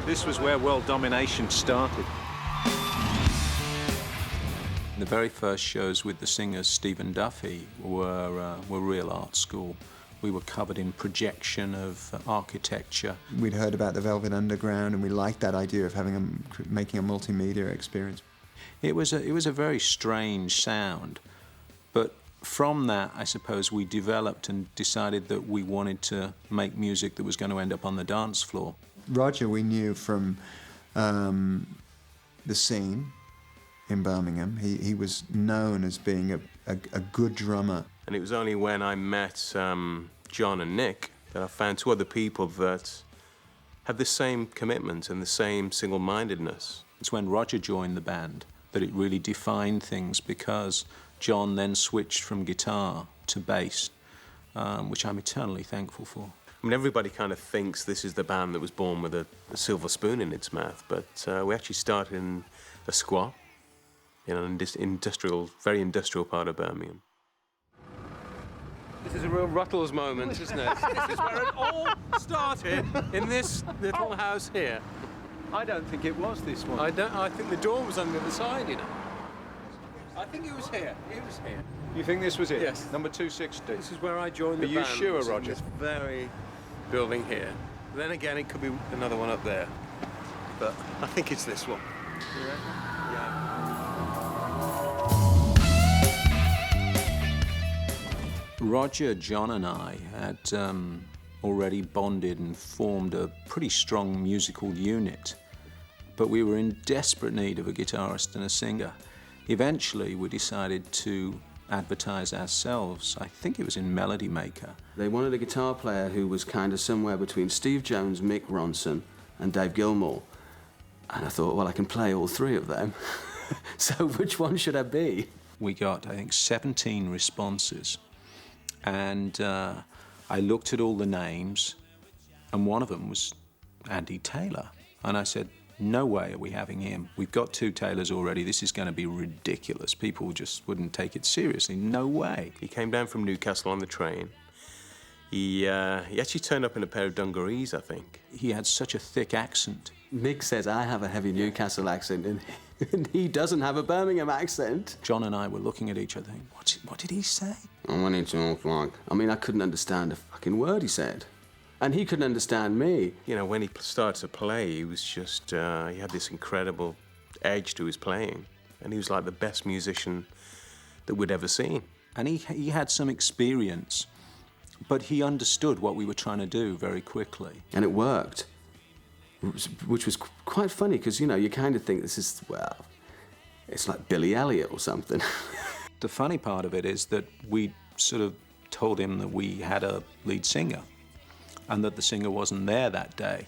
This was where world domination started. The very first shows with the singer Stephen Duffy were real art school. We were covered in projection of architecture. We'd heard about the Velvet Underground, and we liked that idea of making a multimedia experience. It was a very strange sound, but from that, I suppose, we developed and decided that we wanted to make music that was going to end up on the dance floor. Roger we knew from the scene in Birmingham. He was known as being a good drummer. And it was only when I met John and Nick that I found two other people that had the same commitment and the same single-mindedness. It's when Roger joined the band that it really defined things, because John then switched from guitar to bass, which I'm eternally thankful for. I mean, everybody kind of thinks this is the band that was born with a silver spoon in its mouth, but we actually started in a squat, in an very industrial part of Birmingham. This is a real Ruttles moment, isn't it? This is where it all started, in this little house here. I don't think it was this one. I think the door was on the other side, you know. I think it was here. It was here. You think this was it? Yes. Number 260. This is where I joined the band. Are you sure, It was in Roger? this very building here. Then again, it could be another one up there. But I think it's this one. Yeah. Roger, John and I had already bonded and formed a pretty strong musical unit, but we were in desperate need of a guitarist and a singer. Eventually, we decided to advertise ourselves. I think it was in Melody Maker. They wanted a guitar player who was kind of somewhere between Steve Jones, Mick Ronson, and Dave Gilmour. And I thought, well, I can play all three of them. So which one should I be? We got, I think, 17 responses. And I looked at all the names, and one of them was Andy Taylor. And I said, no way are we having him. We've got two Taylors already. This is going to be ridiculous. People just wouldn't take it seriously. No way. He came down from Newcastle on the train. He actually turned up in a pair of dungarees, I think. He had such a thick accent. Mick says I have a heavy Newcastle accent, and he doesn't have a Birmingham accent. John and I were looking at each other thinking, what did he say? I want it to look like... I mean, I couldn't understand a fucking word he said. And he couldn't understand me. You know, when he started to play, he was just... he had this incredible edge to his playing. And he was like the best musician that we'd ever seen. And he had some experience, but he understood what we were trying to do very quickly. And it worked, which was quite funny, because, you know, you kind of think this is, well, it's like Billy Elliot or something. The funny part of it is that we sort of told him that we had a lead singer and that the singer wasn't there that day,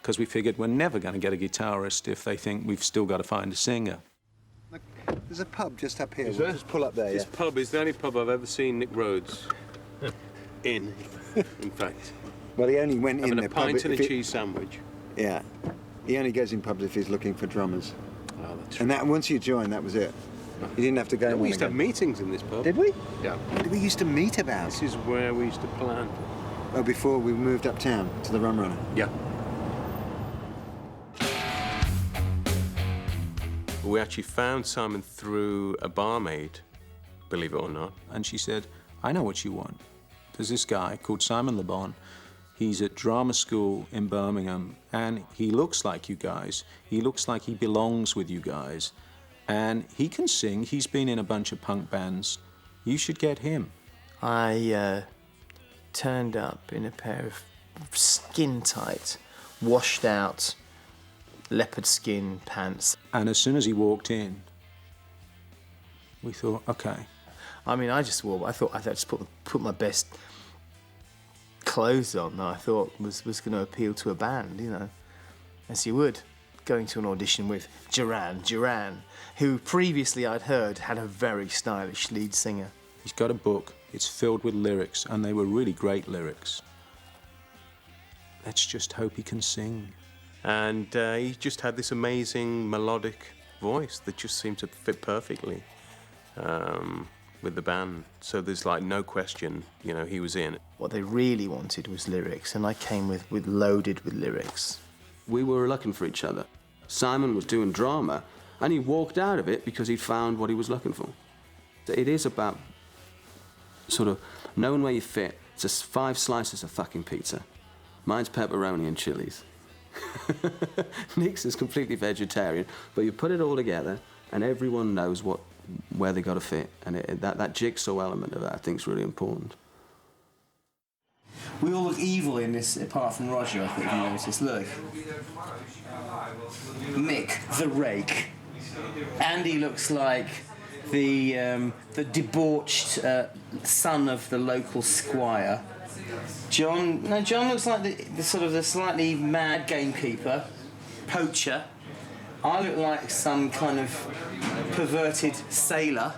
because we figured we're never going to get a guitarist if they think we've still got to find a singer. Look, there's a pub just up here. Is We'll there? just pull up there, This pub is the only pub I've ever seen Nick Rhodes in fact. Well, he only went Having in a the pint pub... and a if cheese sandwich. Yeah. He only goes in pubs if he's looking for drummers. Oh, that's And that once you join, that was it. You didn't have to go in We one used to have again. meetings in this pub. Did we? Yeah. What did we used to meet about? This is where we used to plan. Oh, before we moved uptown to the Rum Runner. Yeah. We actually found Simon through a barmaid, believe it or not. And she said, I know what you want. There's this guy called Simon Le Bon. He's at drama school in Birmingham, and he looks like you guys. He looks like he belongs with you guys. And he can sing. He's been in a bunch of punk bands. You should get him. I turned up in a pair of skin-tight, washed-out leopard skin pants. And as soon as he walked in, we thought, okay. I mean, I thought I'd just put my best clothes on that I thought was going to appeal to a band, you know, as you would. Going to an audition with DURAN, who previously I'd heard had a very stylish lead singer. He's got a book. It's filled with lyrics, and they were really great lyrics. Let's just hope he can sing. And he just had this amazing melodic voice that just seemed to fit perfectly with the band. So there's like no question, you know, he was in. What they really wanted was lyrics, and I came with loaded with lyrics. We were looking for each other. Simon was doing drama, and he walked out of it because he'd found what he was looking for. It is about sort of knowing where you fit. It's just 5 slices of fucking pizza. Mine's pepperoni and chilies. Nick's is completely vegetarian, but you put it all together, and everyone knows where they got to fit, and that jigsaw element of that I think is really important. We all look evil in this, apart from Roger, I think you noticed. Look. Mick, the rake. Andy looks like the debauched son of the local squire. John looks like the sort of the slightly mad gamekeeper, poacher. I look like some kind of perverted sailor.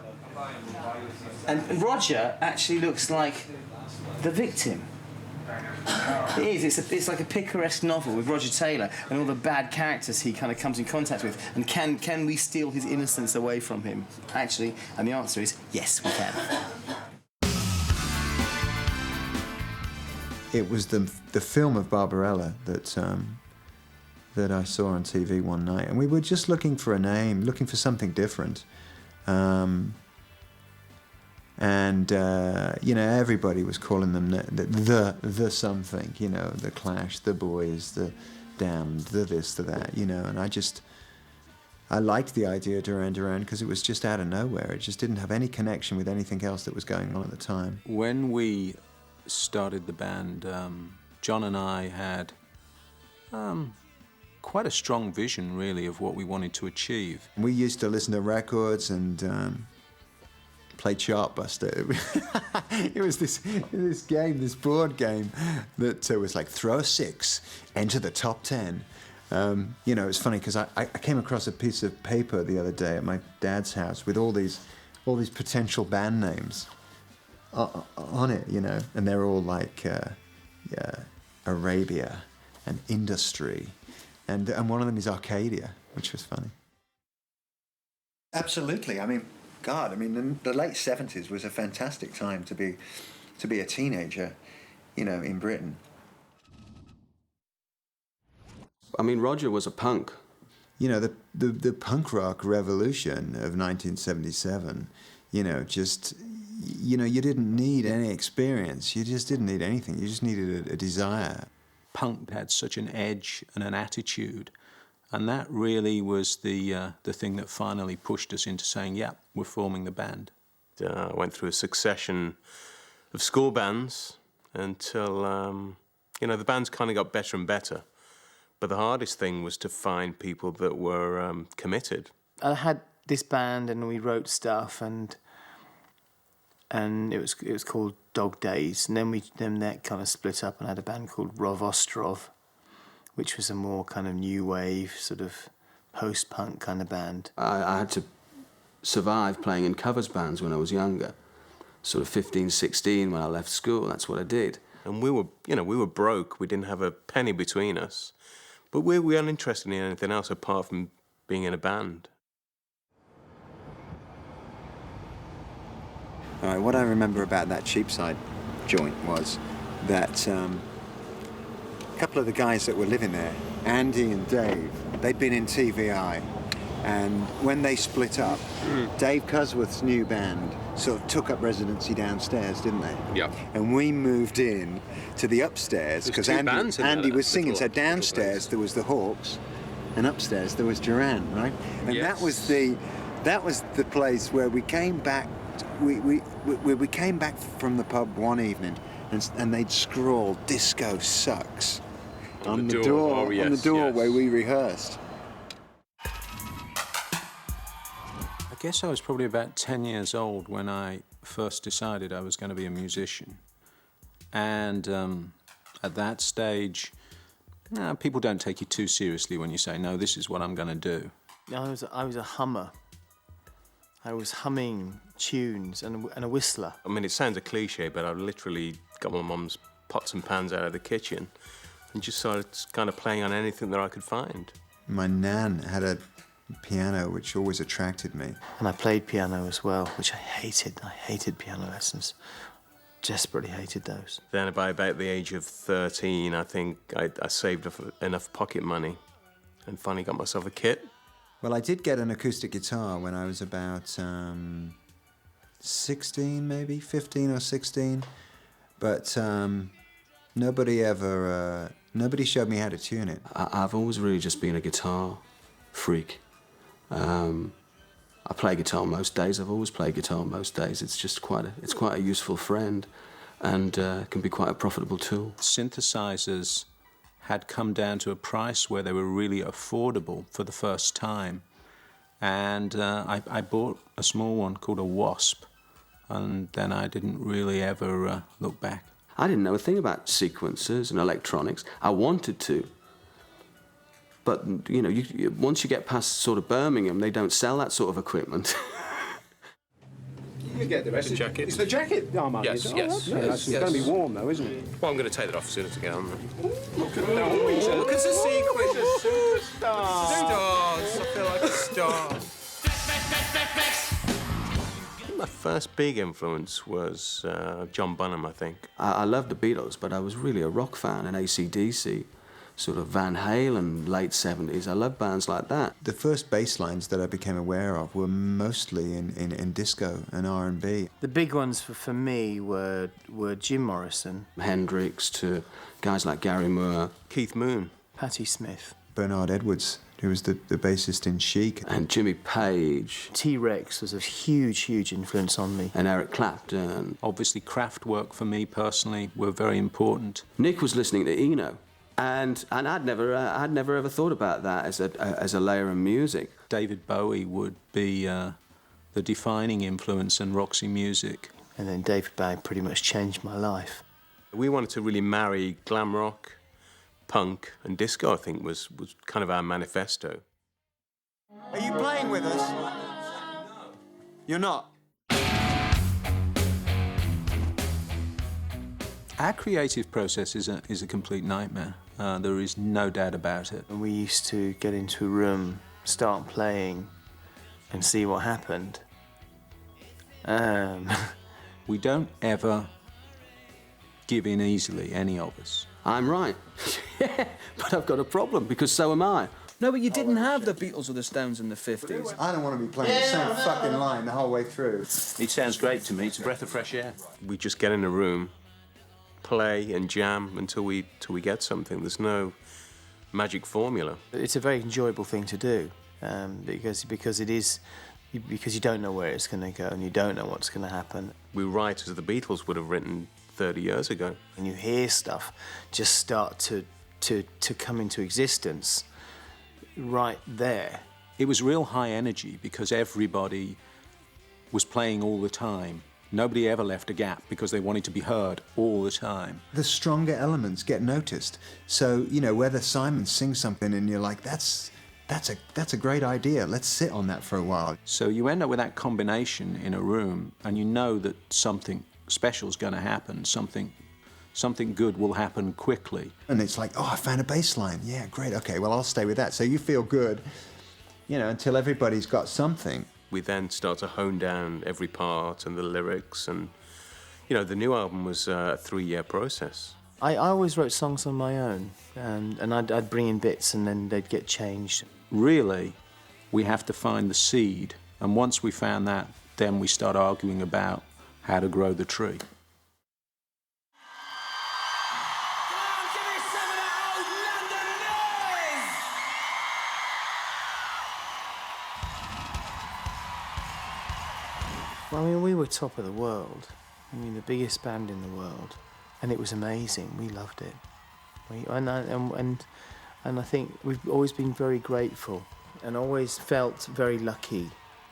And Roger actually looks like the victim. It is. It's like a picaresque novel with Roger Taylor and all the bad characters he kind of comes in contact with. And can we steal his innocence away from him? Actually, and the answer is yes, we can. It was the film of Barbarella that I saw on TV one night, and we were just looking for a name, looking for something different. Everybody was calling them the something, the Clash, the Boys, the Damned, the this, the that, and I liked the idea of Duran Duran because it was just out of nowhere. It just didn't have any connection with anything else that was going on at the time. When we started the band, John and I had quite a strong vision, really, of what we wanted to achieve. We used to listen to records and play Chartbuster. It was this board game that was like throw a 6, enter the top 10. It was funny because I came across a piece of paper the other day at my dad's house with all these potential band names on it, and they're all like Arabia and Industry, and one of them is Arcadia, which was funny. Absolutely. The late 70s was a fantastic time to be a teenager, in Britain. Roger was a punk. The punk rock revolution of 1977, you didn't need any experience. You just didn't need anything. You just needed a desire. Punk had such an edge and an attitude, and that really was the thing that finally pushed us into saying, yeah, we're forming the band. I went through a succession of school bands until, the bands kind of got better and better. But the hardest thing was to find people that were committed. I had this band and we wrote stuff and it was called Dog Days, and then that kind of split up and I had a band called Rov Ostrov, which was a more kind of new wave, sort of post-punk kind of band. I had to survive playing in covers bands when I was younger, sort of 15, 16 when I left school. That's what I did. And we were broke. We didn't have a penny between us, but we weren't interested in anything else apart from being in a band. All right, what I remember about that Cheapside joint was that a couple of the guys that were living there, Andy and Dave, they'd been in TVI, and when they split up, Dave Cusworth's new band sort of took up residency downstairs, didn't they? Yeah. And we moved in to the upstairs because Andy was singing. So downstairs there was the Hawks, and upstairs there was Duran, right? And yes. that was the place where we came back. We came back from the pub one evening, and they'd scrawled "Disco sucks" on the door. Oh, yes, on the door yes. where we rehearsed. I guess I was probably about 10 years old when I first decided I was going to be a musician. And at that stage, people don't take you too seriously when you say, no, this is what I'm going to do. I was a hummer. I was humming tunes and a whistler. It sounds a cliche, but I literally got my mum's pots and pans out of the kitchen and just started kind of playing on anything that I could find. My nan had a piano which always attracted me. And I played piano as well, which I hated. I hated piano lessons. desperately hated those. Then by about the age of 13, I think I saved enough pocket money and finally got myself a kit. Well, I did get an acoustic guitar when I was about 16, maybe 15 or 16, but nobody showed me how to tune it. I've always really just been a guitar freak. I play guitar most days. I've always played guitar most days. It's just quite a useful friend, and can be quite a profitable tool. Synthesizers had come down to a price where they were really affordable for the first time, and I bought a small one called a Wasp, and then I didn't really ever look back. I didn't know a thing about sequencers and electronics. I wanted to. But, you know, once you get past sort of Birmingham, they don't sell that sort of equipment. You get the rest. The jacket. It's the jacket. Oh, man. Yes, yes, It's going to be warm, though, isn't it? Well, I'm going to take that off as soon as I get on. Look at the sequence. Stars. I feel like a star. My first big influence was John Bonham, I think. I loved the Beatles, but I was really a rock fan, and AC/DC, sort of Van Halen, late 70s. I love bands like that. The first bass lines that I became aware of were mostly in disco and R&B. The big ones for me were Jim Morrison, Hendrix to guys like Gary Moore. Keith Moon. Patti Smith, Bernard Edwards, who was the bassist in Chic. And Jimmy Page. T-Rex was a huge influence on me. And Eric Clapton. Obviously, Kraftwerk for me personally were very important. Nick was listening to Eno. And I'd never ever thought about that as a layer of music. David Bowie would be the defining influence in Roxy Music. And then David Bowie pretty much changed my life. We wanted to really marry glam rock, punk, and disco, I think, was kind of our manifesto. Are you playing with us? You're not? Our creative process is a complete nightmare. There is no doubt about it. And we used to get into a room, start playing, and see what happened. We don't ever give in easily, any of us. I'm right. Yeah, but I've got a problem, because so am I. No, but you didn't have the Beatles or the Stones in the 50s. I don't want to be playing the same fucking line the whole way through. It sounds great to me. It's a breath of fresh air. We just get in a room, play and jam until we get something. There's no magic formula. It's a very enjoyable thing to do, because you don't know where it's going to go and you don't know what's going to happen. We write as the Beatles would have written 30 years ago. And you hear stuff just start to come into existence right there. It was real high energy because everybody was playing all the time. Nobody ever left a gap because they wanted to be heard all the time. The stronger elements get noticed. So, you know, whether Simon sings something and you're like, that's a great idea, let's sit on that for a while. So you end up with that combination in a room and you know that something special is going to happen, something good will happen quickly. And it's like, oh, I found a bass line. Yeah, great, okay, well, I'll stay with that. So you feel good, you know, until everybody's got something. We then start to hone down every part and the lyrics, and, you know, the new album was a 3-year process. I always wrote songs on my own, and I'd bring in bits and then they'd get changed. Really, we have to find the seed, and once we found that, then we start arguing about how to grow the tree. I mean, we were top of the world. I mean, the biggest band in the world, and it was amazing. We loved it. And I think we've always been very grateful, and always felt very lucky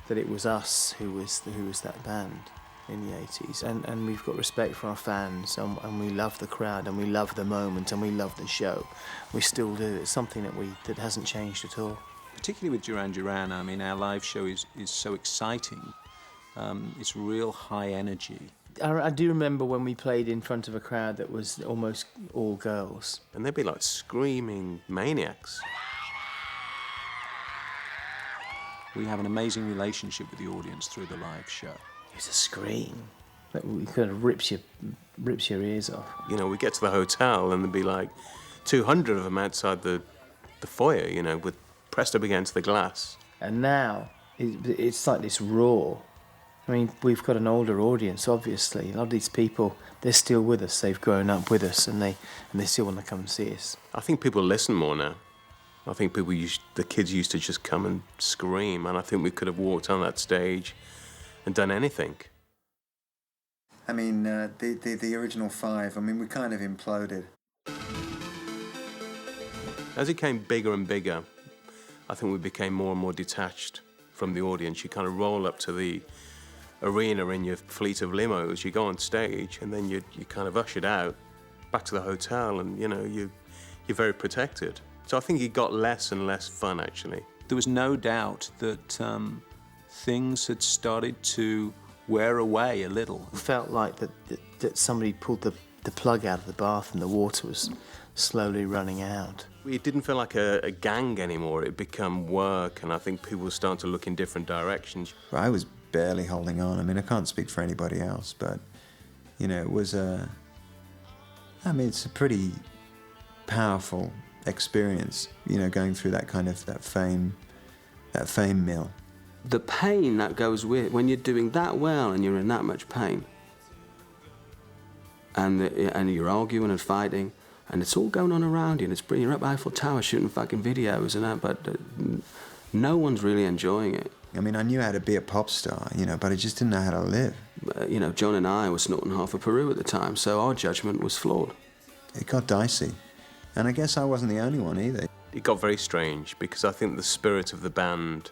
that it was us who was that band in the 80s. And we've got respect for our fans, and we love the crowd, and we love the moment, and we love the show. We still do. It's something that hasn't changed at all. Particularly with Duran, I mean, our live show is so exciting. It's real high energy. I do remember when we played in front of a crowd that was almost all girls. And they'd be like screaming maniacs. We have an amazing relationship with the audience through the live show. It was a scream. It kind of rips your ears off. You know, we get to the hotel and there'd be like 200 of them outside the foyer, you know, with pressed up against the glass. And now it's like this roar. I mean, we've got an older audience, obviously. A lot of these people, they're still with us. They've grown up with us, and they still want to come and see us. I think people listen more now. I think the kids used to just come and scream, and I think we could have walked on that stage and done anything. I mean, the original five, I mean, we kind of imploded. As it came bigger and bigger, I think we became more and more detached from the audience. You kind of roll up to the arena in your fleet of limos, you go on stage, and then you're kind of ushered out back to the hotel, and, you know, you're very protected. So I think it got less and less fun, actually. There was no doubt that things had started to wear away a little. It felt like that somebody pulled the plug out of the bath and the water was slowly running out. It didn't feel like a gang anymore. It had become work, and I think people were starting to look in different directions. I was barely holding on. I mean, I can't speak for anybody else, but, you know, it was it's a pretty powerful experience, you know, going through that kind of that fame mill. The pain that goes with when you're doing that well and you're in that much pain, and you're arguing and fighting, and it's all going on around you, and you're up Eiffel Tower shooting fucking videos and that, but no one's really enjoying it. I mean, I knew how to be a pop star, you know, but I just didn't know how to live. You know, John and I were snorting half of Peru at the time, so our judgment was flawed. It got dicey. And I guess I wasn't the only one either. It got very strange because I think the spirit of the band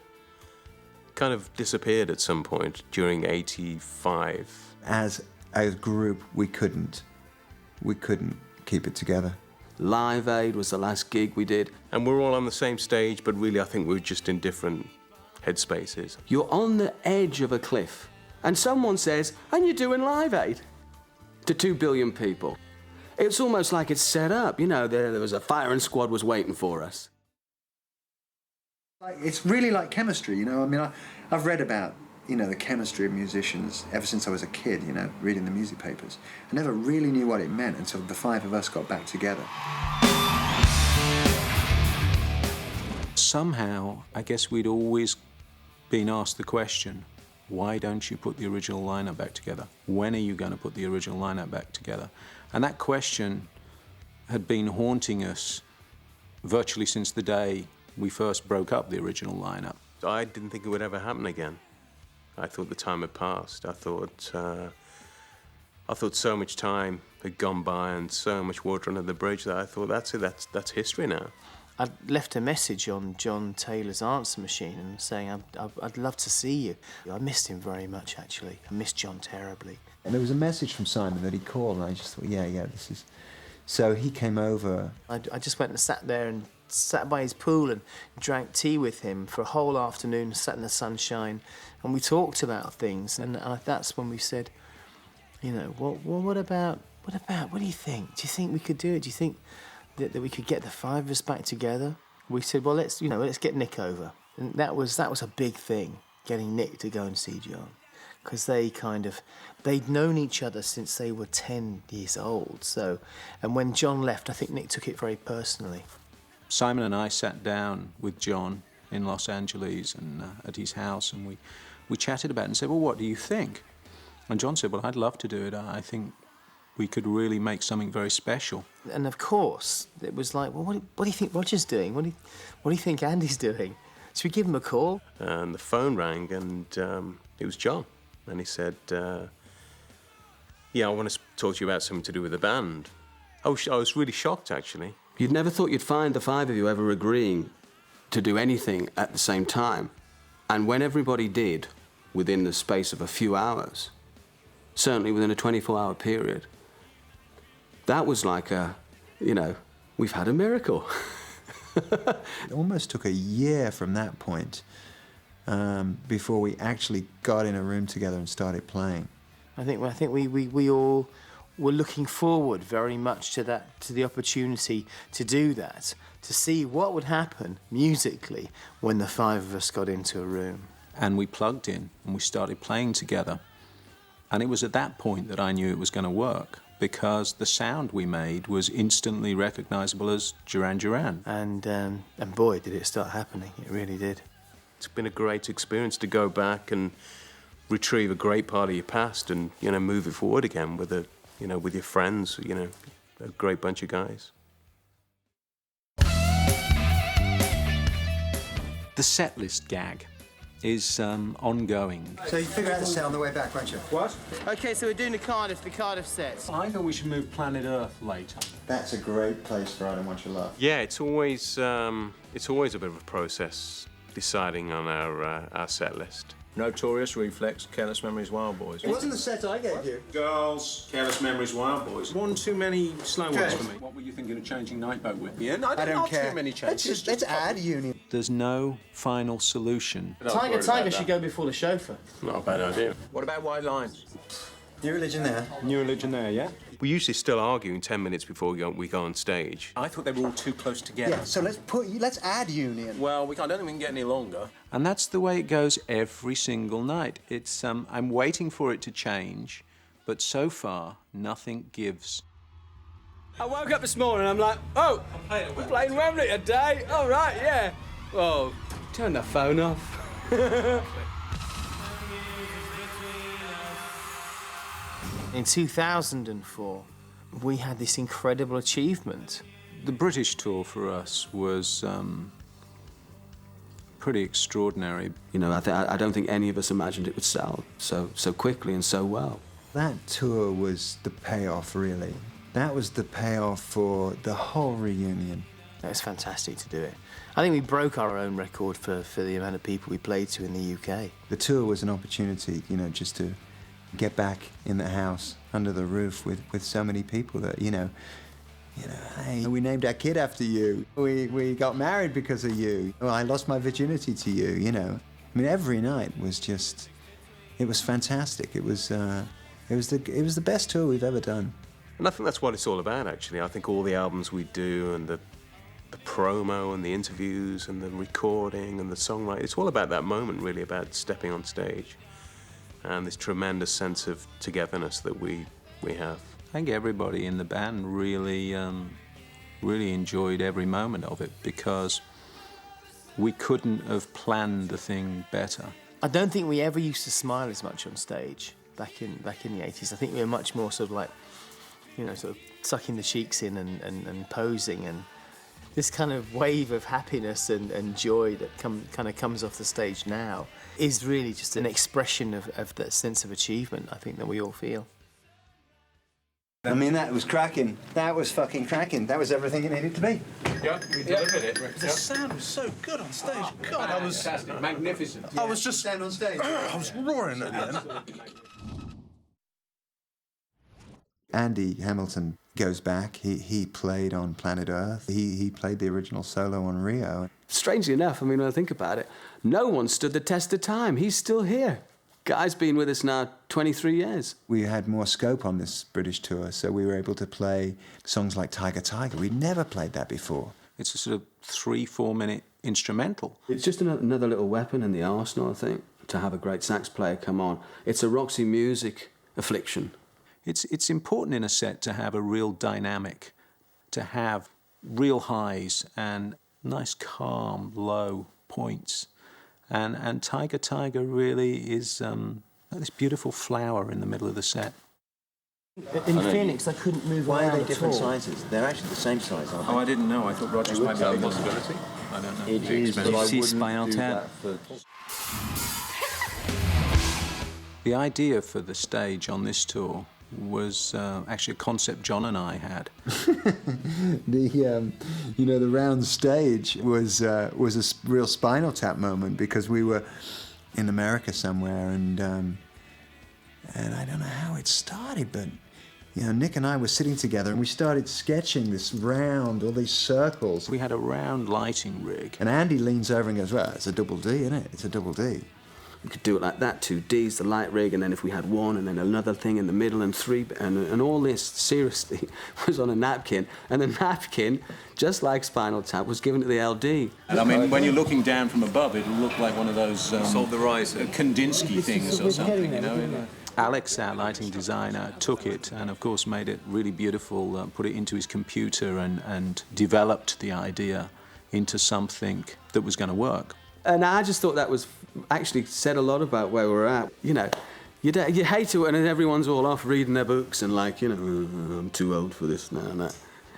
kind of disappeared at some point during '85. As a group, we couldn't keep it together. Live Aid was the last gig we did. And we're all on the same stage, but really I think we're just in different headspaces. You're on the edge of a cliff, and someone says, and you're doing Live Aid to 2 billion people. It's almost like it's set up, you know, there was a firing squad was waiting for us. It's really like chemistry, you know. I mean, I've read about, you know, the chemistry of musicians ever since I was a kid, you know, reading the music papers. I never really knew what it meant until the five of us got back together. Somehow, I guess we'd always been asked the question, why don't you put the original lineup back together? When are you going to put the original lineup back together? And that question had been haunting us virtually since the day we first broke up the original lineup. I didn't think it would ever happen again. I thought the time had passed. I thought so much time had gone by and so much water under the bridge that I thought, that's it, that's history now. I left a message on John Taylor's answer machine and saying, I'd love to see you. I missed him very much, actually. I missed John terribly. And there was a message from Simon that he called, and I just thought, yeah, this is... So he came over. I just went and sat there and sat by his pool and drank tea with him for a whole afternoon, sat in the sunshine, and we talked about things. And that's when we said, you know, what do you think? Do you think we could do it? Do you think that we could get the five of us back together? We said, well, let's get Nick over. And that was a big thing, getting Nick to go and see John. Because they'd known each other since they were 10 years old. So, and when John left, I think Nick took it very personally. Simon and I sat down with John in Los Angeles and at his house, and we chatted about it and said, well, what do you think? And John said, well, I'd love to do it. I think we could really make something very special. And of course, it was like, well, what do you think Roger's doing? What do you think Andy's doing? Should we give him a call? And the phone rang, and it was John. And he said, yeah, I want to talk to you about something to do with the band. I was really shocked, actually. You'd never thought you'd find the five of you ever agreeing to do anything at the same time. And when everybody did, within the space of a few hours, certainly within a 24-hour period, that was like we've had a miracle. It almost took a year from that point before we actually got in a room together and started playing. I think we all were looking forward very much to the opportunity to do that, to see what would happen musically when the five of us got into a room. And we plugged in and we started playing together. And it was at that point that I knew it was going to work, because the sound we made was instantly recognisable as Duran Duran. And boy, did it start happening. It really did. It's been a great experience to go back and retrieve a great part of your past and, you know, move it forward again with with your friends, you know, a great bunch of guys. The setlist gag is ongoing. So you figure out the set on the way back, won't you? What? Okay, so we're doing the Cardiff set. I think we should move Planet Earth later. That's a great place for I Don't Want Your Love. Yeah, it's always a bit of a process deciding on our set list. Notorious Reflex, Careless Memories, Wild Boys. It wasn't the set I gave you. Girls, Careless Memories, Wild Boys. One too many slow ones for me. What were you thinking of changing Nightboat with? Yeah, I don't care. Too many changes. Let's add Union. There's no final solution. Tiger should go before the chauffeur. Not a bad idea. What about White Lines? New Religion there. New Religion there, yeah? We usually still argue in 10 minutes before we go on stage. I thought they were all too close together. Yeah, so let's add Union. Well, I don't think we can get any longer. And that's the way it goes every single night. It's I'm waiting for it to change, but so far nothing gives. I woke up this morning and I'm like, oh, we're playing Wembley today. All right, yeah. Well, turn the phone off. In 2004, we had this incredible achievement. The British tour for us was pretty extraordinary. You know, I don't think any of us imagined it would sell so quickly and so well. That tour was the payoff, really. That was the payoff for the whole reunion. It was fantastic to do it. I think we broke our own record for the amount of people we played to in the UK. The tour was an opportunity, you know, just to get back in the house under the roof with so many people that, you know, hey, we named our kid after you. We got married because of you. Well, I lost my virginity to you, you know. I mean, every night was just, it was fantastic. It was the best tour we've ever done. And I think that's what it's all about, actually. I think all the albums we do and the promo and the interviews and the recording and the songwriting, it's all about that moment, really, about stepping on stage and this tremendous sense of togetherness that we have. I think everybody in the band really enjoyed every moment of it, because we couldn't have planned the thing better. I don't think we ever used to smile as much on stage back in the 80s. I think we were much more sort of like, you know, sort of sucking the cheeks in and posing, and this kind of wave of happiness and joy that kind of comes off the stage now is really just an expression of that sense of achievement, I think, that we all feel. I mean, that was cracking. That was fucking cracking. That was everything it needed to be. Yeah, we delivered it. The sound was so good on stage. God, I was... Fantastic, magnificent. I was just... Stand on stage. I was roaring at the end. Andy Hamilton goes back. He played on Planet Earth. He played the original solo on Rio. Strangely enough, I mean, when I think about it, no one stood the test of time. He's still here. Guy's been with us now 23 years. We had more scope on this British tour, so we were able to play songs like Tiger Tiger. We'd never played that before. It's a sort of 3-4 minute instrumental. It's just another little weapon in the arsenal, I think, to have a great sax player come on. It's a Roxy Music affliction. It's important in a set to have a real dynamic, to have real highs and nice, calm, low points. And Tiger Tiger really is like this beautiful flower in the middle of the set. In Phoenix, I couldn't move Why around are they at different all. sizes? They're actually the same size, aren't they? Oh, I didn't know. I thought Rogers might be a possibility. I don't know. It is, but I See wouldn't Spinal do Tap. that for... The idea for the stage on this tour was actually a concept John and I had. The round stage was a real Spinal Tap moment, because we were in America somewhere, and I don't know how it started, but Nick and I were sitting together and we started sketching this round, all these circles. We had a round lighting rig. And Andy leans over and goes, "Well, it's a double D, isn't it? It's a double D." We could do it like that, 2 Ds, the light rig, and then if we had one, and then another thing in the middle, and 3, and all this, seriously, was on a napkin. And the napkin, just like Spinal Tap, was given to the LD. And I mean, when you're looking down from above, it'll look like one of those Solve the Riser Kandinsky things or something, Alex, our lighting designer, took it and, of course, made it really beautiful, put it into his computer and developed the idea into something that was going to work. And I just thought that was actually said a lot about where we're at. You know, you hate it when everyone's all off reading their books and like, you know, I'm too old for this now and that.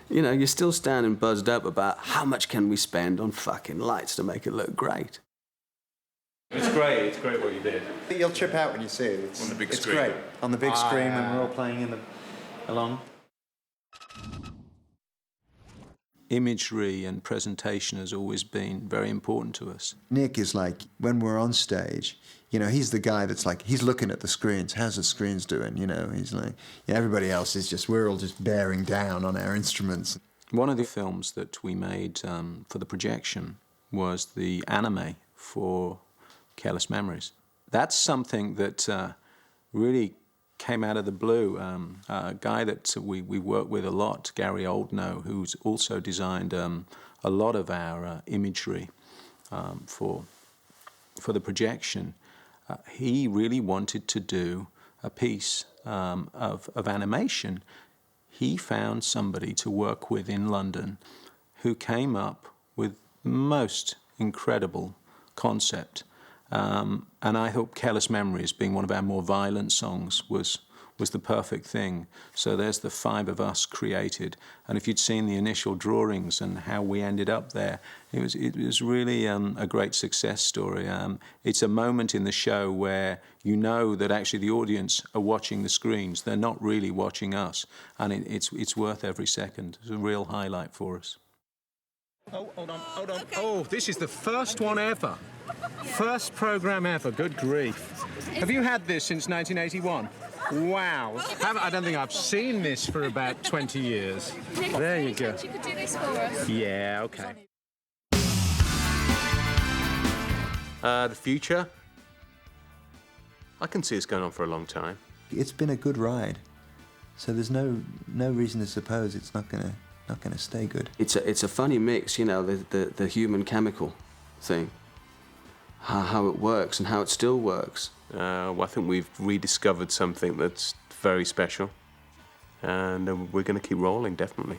You know, you're still standing buzzed up about how much can we spend on fucking lights to make it look great. It's great what you did. You'll trip out when you see it. It's, On the big it's screen. great. On the big screen when we're all playing in the along. Imagery and presentation has always been very important to us. Nick is like, when we're on stage, you know, he's the guy that's like, he's looking at the screens. How's the screens doing? You know, he's like, yeah, everybody else is just, we're all just bearing down on our instruments. One of the films that we made for the projection was the anime for Careless Memories. That's something that really came out of the blue. A guy that we work with a lot, Gary Oldknow, who's also designed a lot of our imagery for the projection. He really wanted to do a piece of animation. He found somebody to work with in London who came up with most incredible concept. And I hope Careless Memories, being one of our more violent songs, was the perfect thing. So there's the 5 of us created. And if you'd seen the initial drawings and how we ended up there, it was really a great success story. It's a moment in the show where you know that actually the audience are watching the screens. They're not really watching us. And it's worth every second. It's a real highlight for us. Oh, hold on. Okay. Oh, this is the first one ever. First programme ever, good grief. Have you had this since 1981? Wow. I don't think I've seen this for about 20 years. There you go. You could do this for us. Yeah, okay. The future? I can see it's going on for a long time. It's been a good ride, so there's no reason to suppose it's not gonna stay good. It's a funny mix, you know, the human chemical thing, how it works and how it still works. Well, I think we've rediscovered something that's very special, and we're going to keep rolling, definitely.